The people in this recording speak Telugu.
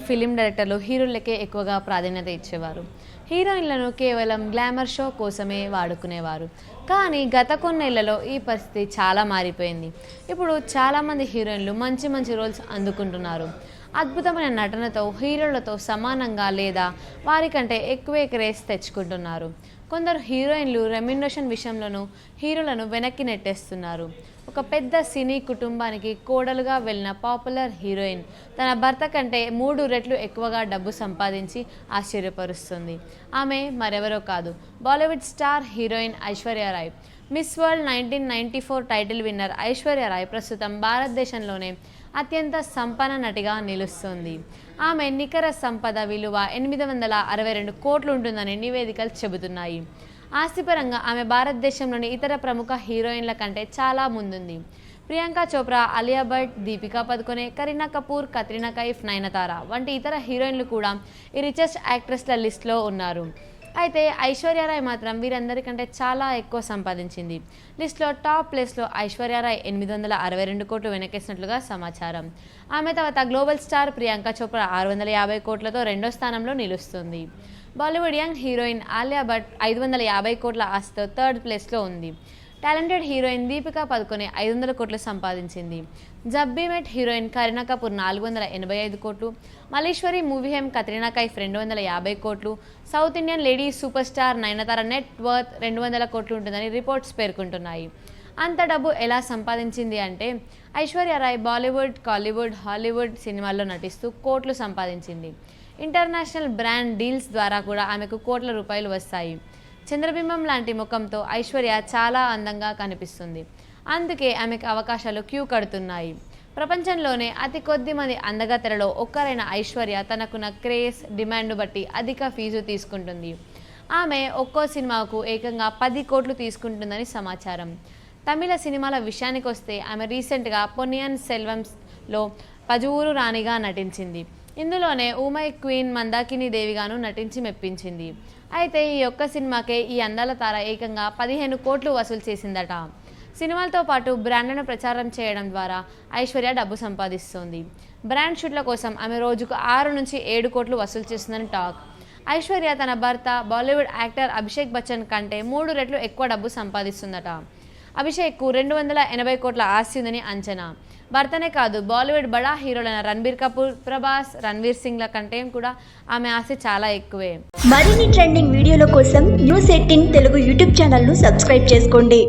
ఫిలిం డైరెక్టర్లు హీరోలకే ఎక్కువగా ప్రాధాన్యత ఇచ్చేవారు. హీరోయిన్లను కేవలం గ్లామర్ షో కోసమే వాడుకునేవారు. కానీ గత కొన్నేళ్లలో ఈ పరిస్థితి చాలా మారిపోయింది. ఇప్పుడు చాలామంది హీరోయిన్లు మంచి మంచి రోల్స్ అందుకుంటున్నారు. అద్భుతమైన నటనతో హీరోలతో సమానంగా లేదా వారికంటే ఎక్కువే క్రేజ్ తెచ్చుకుంటున్నారు. కొందరు హీరోయిన్లు రెమ్యునరేషన్ విషయంలోనూ హీరోలను వెనక్కి నెట్టేస్తున్నారు. ఒక పెద్ద సినీ కుటుంబానికి కోడలుగా వెళ్ళిన పాపులర్ హీరోయిన్ తన భర్త కంటే 3 రెట్లు ఎక్కువగా డబ్బు సంపాదించి ఆశ్చర్యపరుస్తుంది. ఆమె మరెవరో కాదు, Bollywood star heroine Aishwarya Rai. Miss World 1994 title winner Aishwarya Rai ప్రస్తుతం భారతదేశంలోనే అత్యంత సంపన్న నటిగా నిలుస్తుంది. ఆమె నికర సంపద విలువ 862 కోట్లు ఉంటుందని నివేదికలు చెబుతున్నాయి. ఆస్తిపరంగా ఆమె భారతదేశంలోని ఇతర ప్రముఖ హీరోయిన్ల కంటే చాలా ముందుంది. ప్రియాంక చోప్రా, అలియా భట్, దీపికా పదుకొనే, కరీనా కపూర్, కత్రినా కైఫ్, నయనతార వంటి ఇతర హీరోయిన్లు కూడా ఈ రిచెస్ట్ యాక్ట్రెస్ల లిస్టులో ఉన్నారు. అయితే ఐశ్వర్య రాయ్ మాత్రం వీరందరికంటే చాలా ఎక్కువ సంపాదించింది. లిస్టులో టాప్ ప్లేస్లో ఐశ్వర్య రాయ్ 862 కోట్లు వెనకేసినట్లుగా సమాచారం. ఆమె తర్వాత గ్లోబల్ స్టార్ ప్రియాంక చోప్రా 650 కోట్లతో రెండో స్థానంలో నిలుస్తుంది. బాలీవుడ్ యంగ్ హీరోయిన్ అలియా భట్ 550 కోట్ల ఆస్తితో థర్డ్ ప్లేస్లో ఉంది. టాలెంటెడ్ హీరోయిన్ దీపికా పదుకొనే 500 కోట్లు సంపాదించింది. జబ్ వీ మెట్ హీరోయిన్ కరీనా కపూర్ 485 కోట్లు, మల్లీశ్వరి మూవీ హేమ్ కత్రినా కైఫ్ 250 కోట్లు, south Indian lady superstar Nayanthara net worth 200 కోట్లు ఉంటుందని రిపోర్ట్స్ పేర్కొంటున్నాయి. అంత డబ్బు ఎలా సంపాదించింది అంటే ఐశ్వర్య రాయ్ బాలీవుడ్, కాలీవుడ్, హాలీవుడ్ సినిమాల్లో నటిస్తూ కోట్లు సంపాదించింది. ఇంటర్నేషనల్ బ్రాండ్ డీల్స్ ద్వారా కూడా ఆమెకు కోట్ల రూపాయలు వస్తాయి. చంద్రబింబం లాంటి ముఖంతో ఐశ్వర్య చాలా అందంగా కనిపిస్తుంది. అందుకే ఆమెకు అవకాశాలు క్యూ కడుతున్నాయి. ప్రపంచంలోనే అతి కొద్ది మంది అందగత్తెలలో ఒక్కరైన ఐశ్వర్య తనకున్న క్రేజ్, డిమాండ్ బట్టి అధిక ఫీజు తీసుకుంటుంది. ఆమె ఒక్కో సినిమాకు ఏకంగా 10 కోట్లు తీసుకుంటుందని సమాచారం. తమిళ సినిమాల విషయానికి వస్తే ఆమె రీసెంట్గా పొన్నియిన్ సెల్వంలో పజూరు రాణిగా నటించింది. ఇందులోనే ఊమై క్వీన్ మందాకిని దేవిగాను నటించి మెప్పించింది. అయితే ఈ ఒక్క సినిమాకే ఈ అందాల తార ఏకంగా 15 కోట్లు వసూలు చేసిందట. సినిమాలతో పాటు బ్రాండ్లను ప్రచారం చేయడం ద్వారా ఐశ్వర్య డబ్బు సంపాదిస్తోంది. బ్రాండ్ షూట్ల కోసం ఆమె రోజుకు 6 నుంచి 7 కోట్లు వసూలు చేస్తుందని టాక్. ఐశ్వర్య తన భర్త బాలీవుడ్ యాక్టర్ అభిషేక్ బచ్చన్ కంటే 3 రెట్లు ఎక్కువ డబ్బు సంపాదిస్తుందట. అభిషేక్కు 280 కోట్ల ఆస్తి ఉందని అంచనా. భర్తనే కాదు, బాలీవుడ్ బడా హీరోలైన రణబీర్ కపూర్, ప్రభాస్, రణ్వీర్ సింగ్ల కంటే కూడా ఆమె ఆస్తి చాలా ఎక్కువే. మరిన్ని ట్రెండింగ్ వీడియోల కోసం న్యూస్ 18 తెలుగు యూట్యూబ్ ఛానల్ను సబ్స్క్రైబ్ చేసుకోండి.